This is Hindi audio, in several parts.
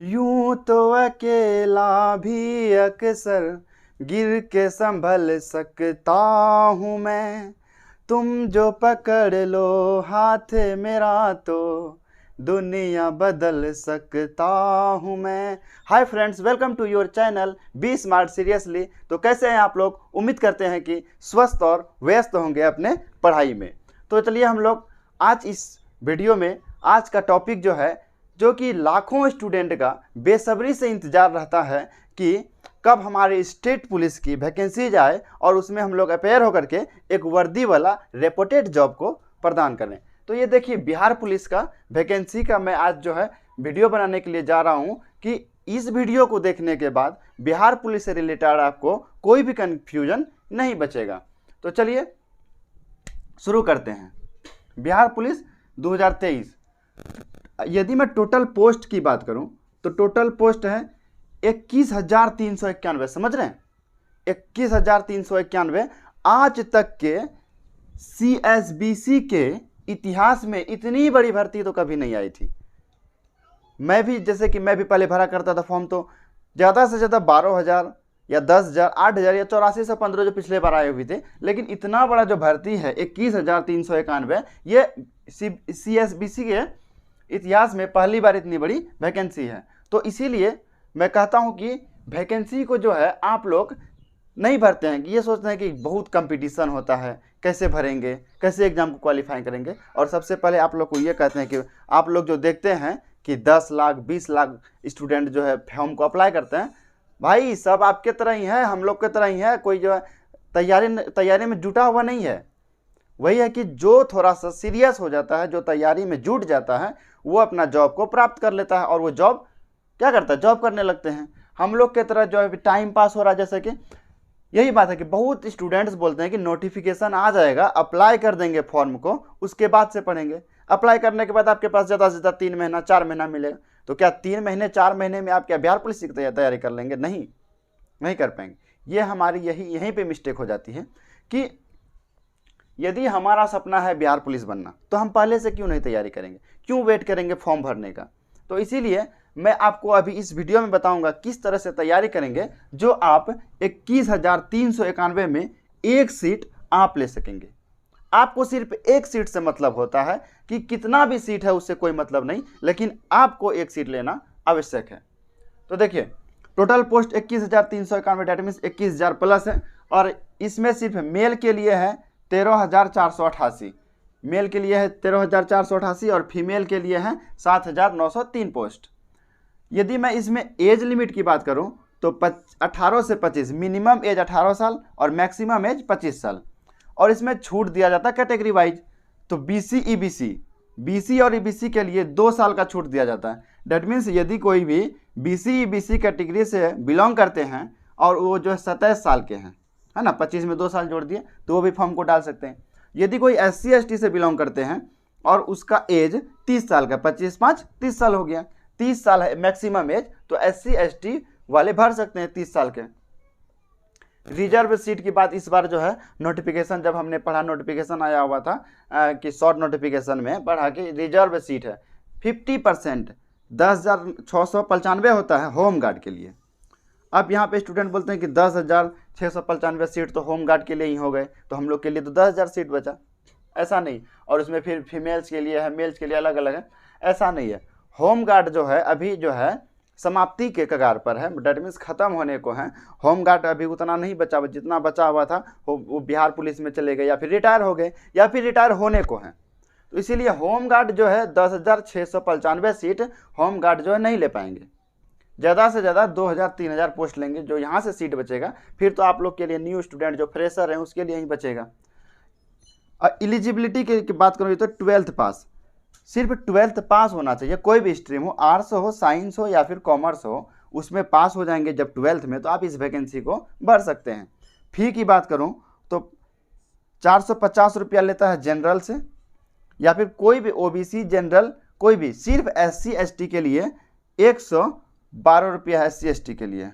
यूं तो अकेला भी अक्सर गिर के संभल सकता हूँ मैं, तुम जो पकड़ लो हाथ मेरा तो दुनिया बदल सकता हूँ मैं। Hi friends, welcome to your channel be smart seriously. तो कैसे हैं आप लोग? उम्मीद करते हैं कि स्वस्थ और व्यस्त होंगे अपने पढ़ाई में। तो चलिए हम लोग आज इस वीडियो में आज का टॉपिक जो है, जो कि लाखों स्टूडेंट का बेसब्री से इंतज़ार रहता है कि कब हमारे स्टेट पुलिस की वैकेंसीज आए और उसमें हम लोग अपेयर होकर के एक वर्दी वाला रेपुटेड जॉब को प्रदान करें। तो ये देखिए, बिहार पुलिस का वैकेंसी का मैं आज जो है वीडियो बनाने के लिए जा रहा हूँ कि इस वीडियो को देखने के बाद बिहार पुलिस से रिलेटेड आपको कोई भी कन्फ्यूजन नहीं बचेगा। तो चलिए शुरू करते हैं। बिहार पुलिस 2023, यदि मैं टोटल पोस्ट की बात करूं तो टोटल पोस्ट है 21,391। समझ रहे हैं? 21,391। आज तक के CSBC के इतिहास में इतनी बड़ी भर्ती तो कभी नहीं आई थी। मैं भी पहले भरा करता था फॉर्म, तो ज़्यादा से ज़्यादा 12,000 या 10,000, 8,000 या 84 से 15 जो पिछले बार आए हुए थे। लेकिन इतना बड़ा जो भर्ती है 21,391, ये CSBC के इतिहास में पहली बार इतनी बड़ी वैकेंसी है। तो इसीलिए मैं कहता हूं कि वैकेंसी को जो है आप लोग नहीं भरते हैं कि ये सोचते हैं कि बहुत कंपटीशन होता है, कैसे भरेंगे, कैसे एग्जाम को क्वालिफाई करेंगे। और सबसे पहले आप लोग को ये कहते हैं कि आप लोग जो देखते हैं कि 10 लाख 20 लाख स्टूडेंट जो है फॉर्म को अप्लाई करते हैं, भाई सब आपके तरह ही है, हम लोग के तरह ही है। कोई जो है तैयारी में जुटा हुआ नहीं है। वही है कि जो थोड़ा सा सीरियस हो जाता है, जो तैयारी में जुट जाता है, वो अपना जॉब को प्राप्त कर लेता है और वो जॉब क्या करता है, जॉब करने लगते हैं। हम लोग के तरह जो है टाइम पास हो रहा है। जैसे कि यही बात है कि बहुत स्टूडेंट्स बोलते हैं कि नोटिफिकेशन आ जाएगा, अप्लाई कर देंगे फॉर्म को, उसके बाद से पढ़ेंगे। अप्लाई करने के बाद आपके पास ज़्यादा से ज़्यादा 3 महीना 4 महीना मिलेगा। तो क्या 3 महीने 4 महीने में आप क्या बिहार पुलिस की तैयारी कर लेंगे? नहीं कर पाएंगे। ये हमारी यहीं पे मिस्टेक हो जाती है कि यदि हमारा सपना है बिहार पुलिस बनना, तो हम पहले से क्यों नहीं तैयारी करेंगे, क्यों वेट करेंगे फॉर्म भरने का। तो इसीलिए मैं आपको अभी इस वीडियो में बताऊंगा किस तरह से तैयारी करेंगे जो आप 21,391 में एक सीट आप ले सकेंगे। आपको सिर्फ एक सीट से मतलब होता है कि कितना भी सीट है उससे कोई मतलब नहीं, लेकिन आपको एक सीट लेना आवश्यक है। तो देखिए, total post 21,391, that means 21,000 plus है। और इसमें सिर्फ मेल के लिए है 13,488, मेल के लिए है 13,488 और फीमेल के लिए है 7,903 पोस्ट। यदि मैं इसमें एज लिमिट की बात करूं तो 18 से 25, मिनिमम एज 18 साल और मैक्सिमम एज 25 साल। और इसमें छूट दिया जाता है कैटेगरी वाइज। तो BC और EBC के लिए 2 साल का छूट दिया जाता है। डेट मीन्स यदि कोई भी BC EBC कैटेगरी से बिलोंग करते हैं और वो जो है 27 साल के हैं, है ना, 25 में 2 साल जोड़ दिए तो वो भी फॉर्म को डाल सकते हैं। यदि कोई SC ST से बिलोंग करते हैं और उसका एज 30 साल का, 25 5 30 साल हो गया, 30 साल है मैक्सिमम एज, तो SC ST वाले भर सकते हैं 30 साल के। रिजर्व सीट की बात इस बार जो है नोटिफिकेशन, जब हमने पढ़ा नोटिफिकेशन आया हुआ था कि शॉर्ट नोटिफिकेशन में पढ़ा कि रिजर्व सीट है 50%, 10,695 होता है होम गार्ड के लिए। अब यहाँ पे स्टूडेंट बोलते हैं कि 10,695 सीट तो होम गार्ड के लिए ही हो गए, तो हम लोग के लिए तो 10,000 सीट बचा। ऐसा नहीं। और उसमें फिर फीमेल्स के लिए है, मेल्स के लिए अलग अलग है, ऐसा नहीं है। होम गार्ड जो है अभी जो है समाप्ति के कगार पर है, डेट मीन्स खत्म होने को है। होम गार्ड अभी उतना नहीं बचा, जितना बचा हुआ था वो बिहार पुलिस में चले गए या फिर रिटायर हो गए या फिर रिटायर होने को हैं। तो इसीलिए होम गार्ड जो है 10,695 सीट होम गार्ड जो है नहीं ले पाएंगे। ज़्यादा से ज़्यादा 2,000-3,000 पोस्ट लेंगे, जो यहाँ से सीट बचेगा फिर तो आप लोग के लिए, न्यू स्टूडेंट जो फ्रेशर हैं उसके लिए ही बचेगा। और एलिजिबिलिटी की बात करूँ तो 12th पास, सिर्फ 12th पास होना चाहिए। कोई भी स्ट्रीम हो, आर्ट्स हो, साइंस हो या फिर कॉमर्स हो, उसमें पास हो जाएंगे जब 12th में, तो आप इस वैकेंसी को भर सकते हैं। फ़ी की बात करूं तो 450 रुपया लेता है जनरल से, या फिर कोई भी OBC जनरल, कोई भी, सिर्फ SC ST के लिए 112 रुपया, SC ST के लिए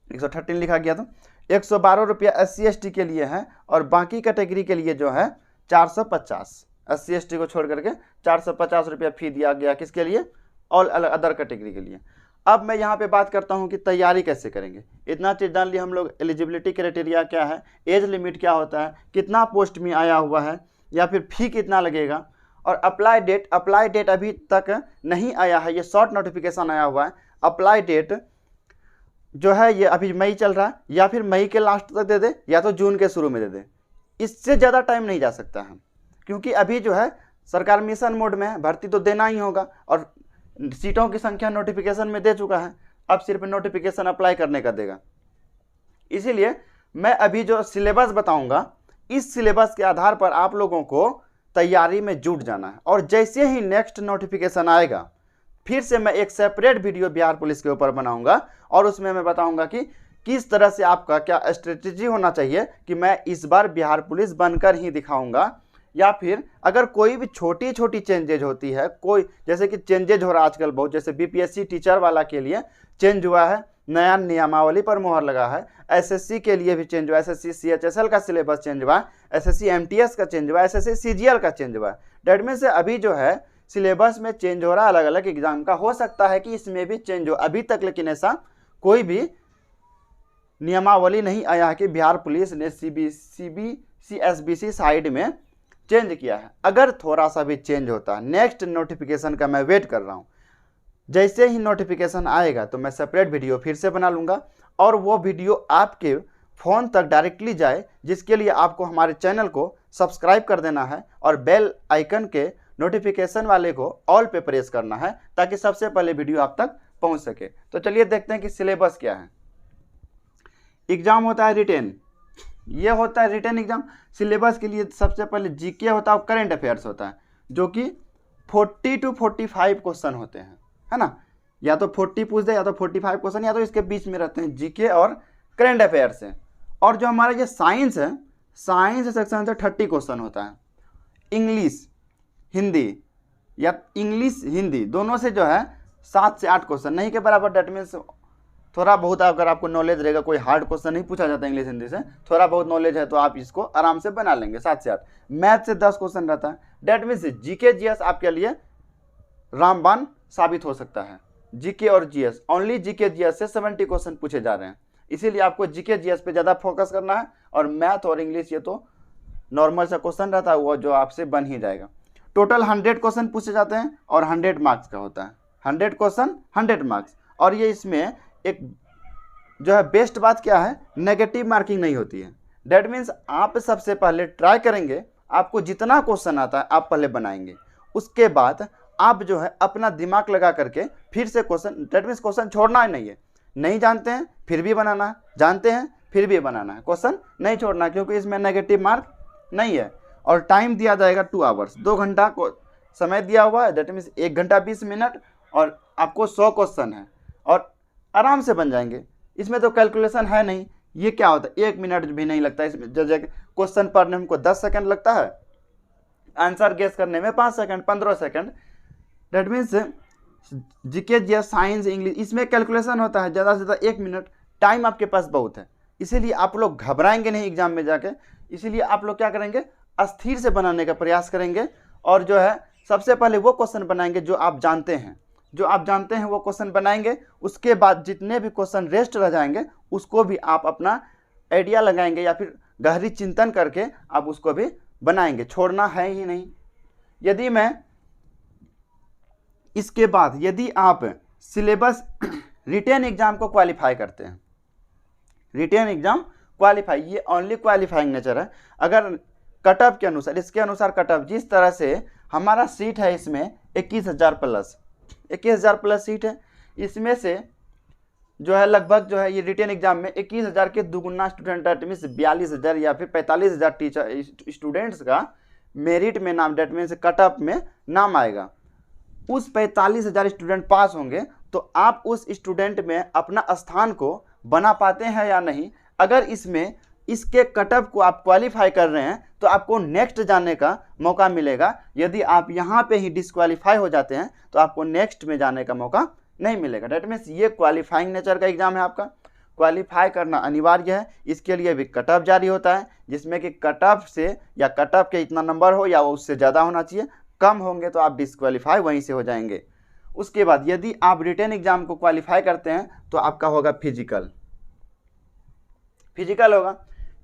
113 लिखा गया था, 112 रुपया SC ST के लिए है। और बाकी कैटेगरी के लिए जो है 450, SC ST को छोड़ करके 450 रुपया फी दिया गया। किसके लिए? ऑल अदर कैटेगरी के लिए। अब मैं यहाँ पे बात करता हूँ कि तैयारी कैसे करेंगे। इतना चीज़ जान लिया हम लोग, एलिजिबिलिटी क्राइटेरिया क्या है, एज लिमिट क्या होता है, कितना पोस्ट में आया हुआ है या फिर फी कितना लगेगा, और अप्लाई डेट अभी तक नहीं आया है, ये शॉर्ट नोटिफिकेशन आया हुआ है। अप्लाई डेट जो है ये अभी मई चल रहा है, या फिर मई के लास्ट तक दे दे या तो जून के शुरू में दे दे, इससे ज़्यादा टाइम नहीं जा सकता है, क्योंकि अभी जो है सरकार मिशन मोड में है, भर्ती तो देना ही होगा और सीटों की संख्या नोटिफिकेशन में दे चुका है, अब सिर्फ नोटिफिकेशन अप्लाई करने का देगा। इसीलिए मैं अभी जो सिलेबस बताऊंगा, इस सिलेबस के आधार पर आप लोगों को तैयारी में जुट जाना है, और जैसे ही नेक्स्ट नोटिफिकेशन आएगा फिर से मैं एक सेपरेट वीडियो बिहार पुलिस के ऊपर बनाऊंगा, और उसमें मैं बताऊंगा कि किस तरह से आपका क्या स्ट्रेटेजी होना चाहिए कि मैं इस बार बिहार पुलिस बनकर ही दिखाऊंगा, या फिर अगर कोई भी छोटी छोटी चेंजेज होती है, कोई जैसे कि चेंजेज हो रहा है आजकल बहुत, जैसे बीपीएससी टीचर वाला के लिए चेंज हुआ है, नया नियमावली पर मोहर लगा है, एसएससी के लिए भी चेंज हुआ है, एसएससी सीएचएसएल का सिलेबस चेंज हुआ है, एसएससी एमटीएस का चेंज हुआ है, एसएससी सीजीएल का चेंज हुआ है। डेट में से अभी जो है सिलेबस में चेंज हो रहा है अलग अलग एग्जाम का, हो सकता है कि इसमें भी चेंज हो अभी तक, लेकिन ऐसा कोई भी नियमावली नहीं आया है कि बिहार पुलिस ने सीबीसी एसबीसी साइड में चेंज किया है। अगर थोड़ा सा भी चेंज होता है, नेक्स्ट नोटिफिकेशन का मैं वेट कर रहा हूँ, जैसे ही नोटिफिकेशन आएगा तो मैं सेपरेट वीडियो फिर से बना लूँगा, और वो वीडियो आपके फ़ोन तक डायरेक्टली जाए, जिसके लिए आपको हमारे चैनल को सब्सक्राइब कर देना है और बेल आइकन के नोटिफिकेशन वाले को ऑल पे प्रेस करना है, ताकि सबसे पहले वीडियो आप तक पहुंच सके। तो चलिए देखते हैं कि सिलेबस क्या है। एग्जाम होता है रिटेन, ये होता है रिटेन एग्जाम। सिलेबस के लिए सबसे पहले जीके होता है और करंट अफेयर्स होता है, जो कि 40 to 45 क्वेश्चन होते हैं, है ना, या तो 40 पूछ दे या तो 45 क्वेश्चन, या तो इसके बीच में रहते हैं जीके और करंट अफेयर्स है। और जो हमारा ये साइंस है, साइंस सेक्शन से 30 क्वेश्चन होता है। इंग्लिश हिंदी या इंग्लिश हिंदी दोनों से जो है 7 से 8 क्वेश्चन नहीं के बराबर। डेट मीन्स थोड़ा बहुत अगर आपको नॉलेज रहेगा, कोई हार्ड क्वेश्चन नहीं पूछा जाता इंग्लिश हिंदी से, थोड़ा बहुत नॉलेज है तो आप इसको आराम से बना लेंगे 7 से 8। मैथ से 10 क्वेश्चन रहता है। डेट मीन्स जीके जीएस आपके लिए रामबाण साबित हो सकता है। जीके और जीएस, ओनली जीके जीएस से 70 क्वेश्चन पूछे जा रहे हैं, इसीलिए आपको जीके जीएस पे ज़्यादा फोकस करना है। और मैथ और इंग्लिश ये तो नॉर्मल सा क्वेश्चन रहता है, वो जो आपसे बन ही जाएगा। टोटल 100 क्वेश्चन पूछे जाते हैं और 100 मार्क्स का होता है। 100 क्वेश्चन 100 मार्क्स। और ये इसमें एक जो है बेस्ट बात क्या है, नेगेटिव मार्किंग नहीं होती है। डेट मीन्स आप सबसे पहले ट्राई करेंगे, आपको जितना क्वेश्चन आता है आप पहले बनाएंगे, उसके बाद आप जो है अपना दिमाग लगा करके फिर से क्वेश्चन, डेट मीन्स क्वेश्चन छोड़ना ही नहीं है। नहीं जानते हैं फिर भी बनाना है, जानते हैं फिर भी बनाना है, क्वेश्चन नहीं छोड़ना, क्योंकि इसमें नेगेटिव मार्क नहीं है। और टाइम दिया जाएगा 2 आवर्स, 2 घंटा को समय दिया हुआ है। डेट मीन्स 1 घंटा 20 मिनट, और आपको 100 क्वेश्चन है और आराम से बन जाएंगे। इसमें तो कैलकुलेशन है नहीं। ये क्या होता है, 1 मिनट भी नहीं लगता इसमें। जैसे क्वेश्चन पढ़ने में हमको 10 सेकंड लगता है, आंसर गेस करने में 5 second 15 second. That means GK GS science English इसमें कैलकुलेशन होता है, ज़्यादा से ज़्यादा 1 मिनट। टाइम आपके पास बहुत है, इसीलिए आप लोग घबराएंगे नहीं एग्जाम में जाके। इसीलिए आप लोग क्या करेंगे, अस्थिर से बनाने का प्रयास करेंगे, और जो है सबसे पहले वो क्वेश्चन बनाएंगे जो आप जानते हैं, जो आप जानते हैं वो क्वेश्चन बनाएंगे। उसके बाद जितने भी क्वेश्चन रेस्ट रह जाएंगे उसको भी आप अपना आइडिया लगाएंगे या फिर गहरी चिंतन करके आप उसको भी बनाएंगे, छोड़ना है ही नहीं। यदि मैं इसके बाद यदि आप सिलेबस रिटेन एग्जाम को क्वालिफाई करते हैं, रिटेन एग्जाम क्वालिफाई, ये ओनली क्वालिफाइंग नेचर है। अगर कट ऑफ के अनुसार, इसके अनुसार कट ऑफ जिस तरह से हमारा सीट है इसमें 21,000 प्लस सीट है, इसमें से जो है लगभग जो है ये रिटेन एग्जाम में 21,000 के दुगुना स्टूडेंट, डेट मीन्स 42,000 या फिर 45,000 टीचर स्टूडेंट्स का मेरिट में नाम, डेट मीन्स कट ऑफ में नाम आएगा। उस 45,000 स्टूडेंट पास होंगे तो आप उस स्टूडेंट में अपना स्थान को बना पाते हैं या नहीं। अगर इसमें इसके कट ऑफ को आप क्वालिफाई कर रहे हैं तो आपको नेक्स्ट जाने का मौका मिलेगा। यदि आप यहाँ पे ही डिस्क्वालीफाई हो जाते हैं तो आपको नेक्स्ट में जाने का मौका नहीं मिलेगा। डेट मीन्स ये क्वालिफाइंग नेचर का एग्जाम है, आपका क्वालिफाई करना अनिवार्य है। इसके लिए भी कट ऑफ जारी होता है, जिसमें कि कट ऑफ से या कट ऑफ के इतना नंबर हो या उससे ज़्यादा होना चाहिए। कम होंगे तो आप डिस्क्वालीफाई वहीं से हो जाएंगे। उसके बाद यदि आप रिटन एग्जाम को क्वालिफाई करते हैं तो आपका होगा फिजिकल होगा।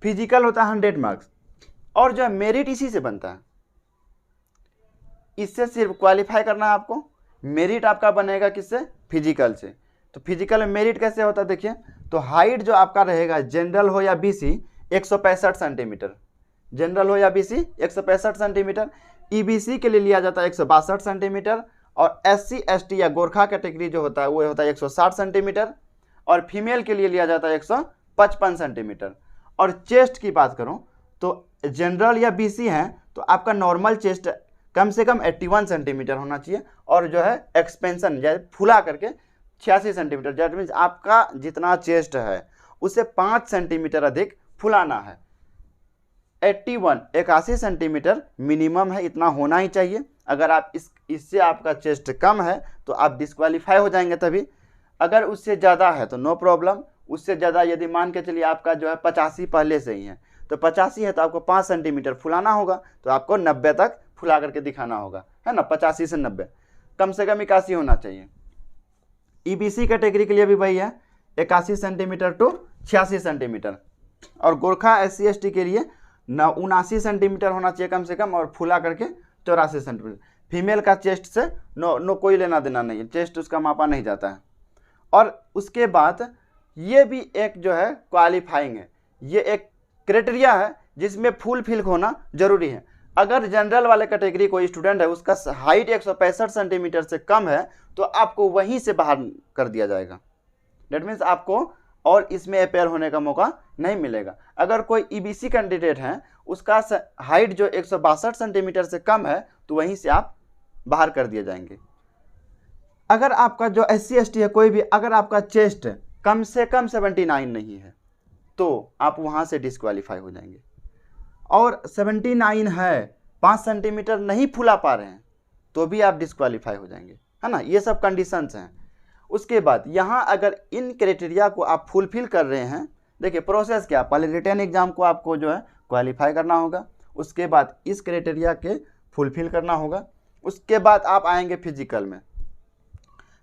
फिजिकल होता है 100 मार्क्स, और जो है मेरिट इसी से बनता है। इससे सिर्फ क्वालिफाई करना है आपको, मेरिट आपका बनेगा किससे? फिजिकल से। तो फिजिकल में मेरिट कैसे होता है देखिए, तो हाइट जो आपका रहेगा जनरल हो या बीसी 165 सेंटीमीटर, जनरल हो या बीसी 165 सेंटीमीटर, ईबीसी के लिए लिया जाता है 162 सेंटीमीटर, और एससी एसटी या गोरखा कैटेगरी जो होता है वो होता है 160 सेंटीमीटर, और फीमेल के लिए लिया जाता है 155 सेंटीमीटर। और चेस्ट की बात करूं तो जनरल या बीसी हैं तो आपका नॉर्मल चेस्ट कम से कम 81 सेंटीमीटर होना चाहिए, और जो है एक्सपेंशन या फुला करके 86 सेंटीमीटर, दैट मीन्स आपका जितना चेस्ट है उसे 5 सेंटीमीटर अधिक फुलाना है। 81 सेंटीमीटर मिनिमम है, इतना होना ही चाहिए। अगर आप इससे आपका चेस्ट कम है तो आप डिस्क्वालीफाई हो जाएंगे तभी। अगर उससे ज़्यादा है तो नो प्रॉब्लम। उससे ज़्यादा यदि मान के चलिए आपका जो है 85 पहले से ही है, तो 85 है तो आपको 5 सेंटीमीटर फुलाना होगा, तो आपको 90 तक फुला करके दिखाना होगा, है ना। 85 से 90, कम से कम 81 होना चाहिए। ईबीसी कैटेगरी के लिए भी वही है, 81 सेंटीमीटर टू 86 सेंटीमीटर, और गोरखा एससी एसटी के लिए 79 सेंटीमीटर होना चाहिए कम से कम, और फुला करके 84 सेंटीमीटर। फीमेल का चेस्ट से नो कोई लेना देना नहीं है, चेस्ट उसका मापा नहीं जाता है। और उसके बाद ये भी एक जो है क्वालिफाइंग है, ये एक क्राइटेरिया है जिसमें फुल फिल होना जरूरी है। अगर जनरल वाले कैटेगरी कोई स्टूडेंट है उसका हाइट 165 सेंटीमीटर से कम है तो आपको वहीं से बाहर कर दिया जाएगा, डेट मीन्स आपको और इसमें अपेयर होने का मौका नहीं मिलेगा। अगर कोई ईबीसी कैंडिडेट है उसका हाइट जो 162 सेंटीमीटर से कम है तो वहीं से आप बाहर कर दिए जाएंगे। अगर आपका जो एससी एसटी है कोई भी, अगर आपका चेस्ट कम से कम 79 नहीं है तो आप वहाँ से डिस्क्वालीफाई हो जाएंगे, और 79 है 5 सेंटीमीटर नहीं फुला पा रहे हैं तो भी आप डिस्क्वालीफाई हो जाएंगे, है ना। ये सब कंडीशंस हैं। उसके बाद यहाँ अगर इन क्राइटेरिया को आप फुलफिल कर रहे हैं, देखिए प्रोसेस क्या, पहले रिटन एग्जाम को आपको जो है क्वालिफाई करना होगा, उसके बाद इस क्राइटेरिया के फुलफिल करना होगा, उसके बाद आप आएंगे फिजिकल में।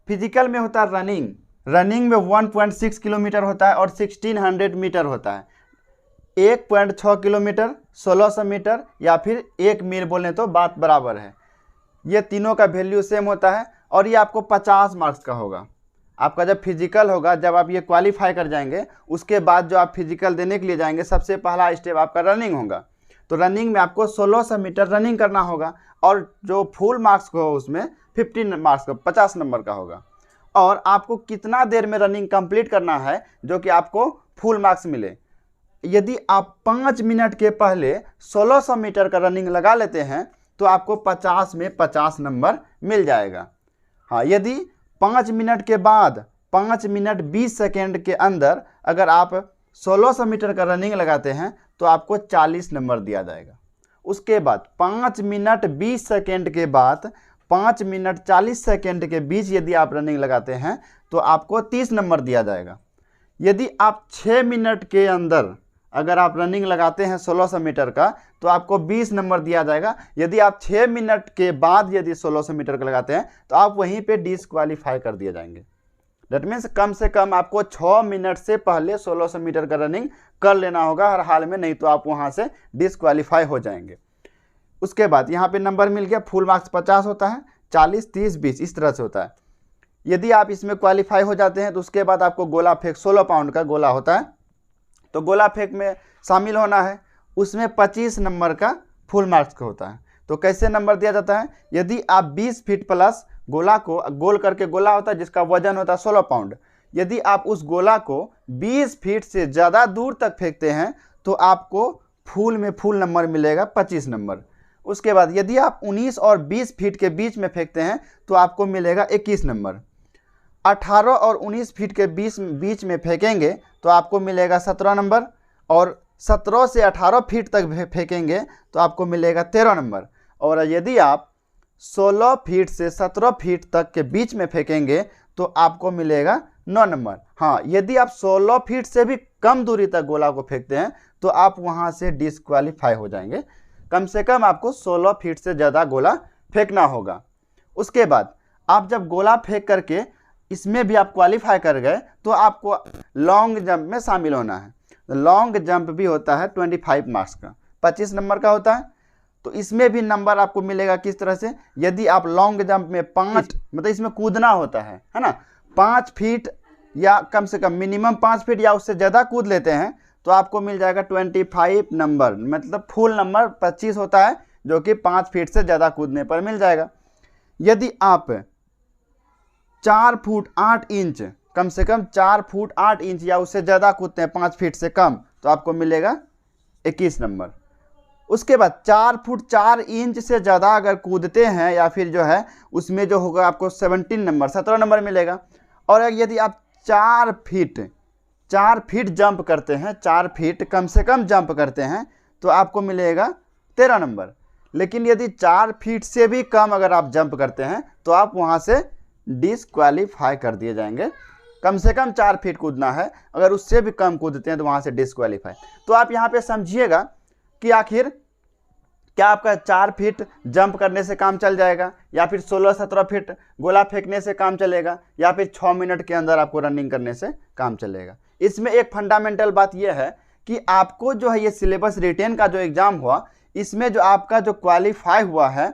फिजिकल में होता है रनिंग में 1.6 किलोमीटर होता है और 1600 मीटर होता है। 1.6 किलोमीटर, 1600 मीटर या फिर 1 मील बोलें तो बात बराबर है। ये तीनों का वैल्यू सेम होता है, और ये आपको 50 मार्क्स का होगा। आपका जब फिजिकल होगा, जब आप ये क्वालिफाई कर जाएंगे, उसके बाद जो आप फिजिकल देने के लिए जाएंगे सबसे पहला स्टेप आपका रनिंग होगा। तो रनिंग में आपको 1600 मीटर रनिंग करना होगा, और जो फुल मार्क्स को उसमें 15 मार्क्स का 50 नंबर का होगा। और आपको कितना देर में रनिंग कंप्लीट करना है जो कि आपको फुल मार्क्स मिले। यदि आप 5 मिनट के पहले 1600 मीटर का रनिंग लगा लेते हैं तो आपको 50 में 50 नंबर मिल जाएगा। हाँ, यदि 5 मिनट के बाद 5 मिनट 20 सेकेंड के अंदर अगर आप 1600 मीटर का रनिंग लगाते हैं तो आपको 40 नंबर दिया जाएगा। उसके बाद 5 मिनट 20 सेकेंड के बाद 5 मिनट 40 सेकेंड के बीच यदि आप रनिंग लगाते हैं तो आपको 30 नंबर दिया जाएगा। यदि आप 6 मिनट के अंदर अगर आप रनिंग लगाते हैं 1600 मीटर का तो आपको 20 नंबर दिया जाएगा। यदि आप 6 मिनट के बाद यदि 1600 मीटर का लगाते हैं तो आप वहीं पे डिस्क्वालीफाई कर दिए जाएंगे। दैट मीन्स कम से कम आपको 6 मिनट से पहले 1600 मीटर का रनिंग कर लेना होगा हर हाल में, नहीं तो आप वहाँ से डिस्क्वालीफाई हो जाएंगे। उसके बाद यहाँ पे नंबर मिल गया, फुल मार्क्स 50 होता है, 40, 30, 20 इस तरह से होता है। यदि आप इसमें क्वालिफाई हो जाते हैं तो उसके बाद आपको गोला फेंक 16 पाउंड का गोला होता है, तो गोला फेंक में शामिल होना है। उसमें 25 नंबर का फुल मार्क्स का होता है। तो कैसे नंबर दिया जाता है, यदि आप 20 फीट प्लस गोला को गोल करके गोला होता है जिसका वजन होता है 16 पाउंड, यदि आप उस गोला को 20 फीट से ज़्यादा दूर तक फेंकते हैं तो आपको फुल में फुल नंबर मिलेगा 25 नंबर। उसके बाद यदि आप 19 और 20 फीट के बीच में फेंकते हैं तो आपको मिलेगा 21 नंबर। 18 और 19 फीट के बीच में फेंकेंगे तो आपको मिलेगा 17 नंबर, और 17 से 18 फीट तक फेंकेंगे तो आपको मिलेगा 13 नंबर। और यदि आप 16 फीट से 17 फीट तक के बीच में फेंकेंगे तो आपको मिलेगा 9 नंबर। हाँ, यदि आप 16 फीट से भी कम दूरी तक गोला को फेंकते हैं तो आप वहाँ से डिस्क्वालीफाई हो जाएंगे। कम से कम आपको 16 फीट से ज़्यादा गोला फेंकना होगा। उसके बाद आप जब गोला फेंक करके इसमें भी आप क्वालिफाई कर गए तो आपको लॉन्ग जंप में शामिल होना है। लॉन्ग जंप भी होता है 25 मार्क्स का, 25 नंबर का होता है। तो इसमें भी नंबर आपको मिलेगा किस तरह से, यदि आप लॉन्ग जंप में 5 मतलब इसमें कूदना होता है ना, 5 फीट या कम से कम मिनिमम 5 फीट या उससे ज़्यादा कूद लेते हैं तो आपको मिल जाएगा 25 नंबर, मतलब फुल नंबर 25 होता है जो कि 5 फीट से ज़्यादा कूदने पर मिल जाएगा। यदि आप 4 फुट 8 इंच, कम से कम 4 फुट 8 इंच या उससे ज़्यादा कूदते हैं 5 फीट से कम, तो आपको मिलेगा 21 नंबर। उसके बाद 4 फुट 4 इंच से ज़्यादा अगर कूदते हैं या फिर जो है उसमें जो होगा आपको 17 नंबर, 17 नंबर मिलेगा। और यदि आप 4 फीट जंप करते हैं, 4 फीट कम से कम जंप करते हैं तो आपको मिलेगा 13 नंबर। लेकिन यदि 4 फीट से भी कम अगर आप जंप करते हैं तो आप वहाँ से डिस्क्वालीफाई कर दिए जाएंगे। कम से कम 4 फीट कूदना है, अगर उससे भी कम कूदते हैं तो वहाँ से डिस्क्वालीफाई। तो आप यहाँ पे समझिएगा कि आखिर क्या आपका 4 फीट जंप करने से काम चल जाएगा, या फिर 16-17 फीट गोला फेंकने से काम चलेगा, या फिर 6 मिनट के अंदर आपको रनिंग करने से काम चलेगा। इसमें एक फंडामेंटल बात यह है कि आपको जो है ये सिलेबस रिटेन का जो एग्ज़ाम हुआ, इसमें जो आपका जो क्वालिफाई हुआ है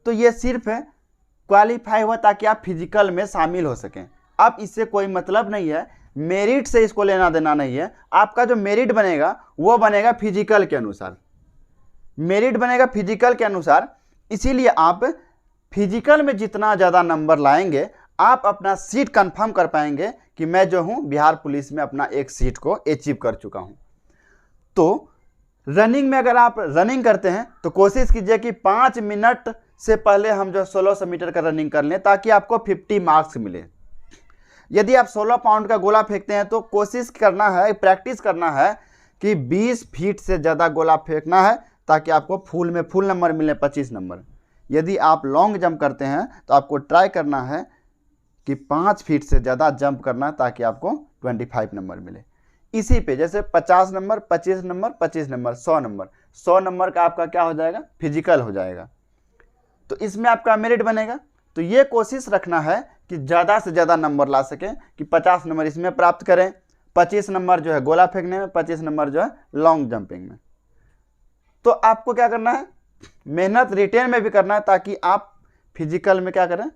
तो ये सिर्फ क्वालिफाई हुआ ताकि आप फिजिकल में शामिल हो सकें। अब इससे कोई मतलब नहीं है, मेरिट से इसको लेना देना नहीं है। आपका जो मेरिट बनेगा वो बनेगा फिजिकल के अनुसार, मेरिट बनेगा फिजिकल के अनुसार। इसीलिए आप फिजिकल में जितना ज़्यादा नंबर लाएंगे आप अपना सीट कंफर्म कर पाएंगे कि मैं जो हूँ बिहार पुलिस में अपना एक सीट को अचीव कर चुका हूँ। तो रनिंग में अगर आप रनिंग करते हैं तो कोशिश कीजिए कि 5 मिनट से पहले हम जो 1600 मीटर का रनिंग कर लें ताकि आपको 50 मार्क्स मिले। यदि आप 16 पाउंड का गोला फेंकते हैं तो कोशिश करना है, प्रैक्टिस करना है कि 20 फीट से ज़्यादा गोला फेंकना है ताकि आपको फुल में फुल नंबर मिले, 25 नंबर। यदि आप लॉन्ग जंप करते हैं तो आपको ट्राई करना है कि 5 फीट से ज़्यादा जंप करना ताकि आपको 25 नंबर मिले। इसी पे जैसे 50 number, 25 number, 25 number, 100 number, 100 number का आपका क्या हो जाएगा, फिजिकल हो जाएगा। तो इसमें आपका मेरिट बनेगा। तो ये कोशिश रखना है कि ज़्यादा से ज़्यादा नंबर ला सकें, कि 50 नंबर इसमें प्राप्त करें, 25 नंबर जो है गोला फेंकने में, 25 नंबर जो है लॉन्ग जंपिंग में। तो आपको क्या करना है, मेहनत रिटेन में भी करना है ताकि आप फिजिकल में क्या करें,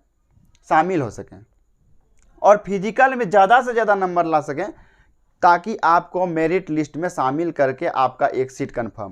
शामिल हो सकें और फिजिकल में ज़्यादा से ज़्यादा नंबर ला सकें ताकि आपको मेरिट लिस्ट में शामिल करके आपका एक सीट कंफर्म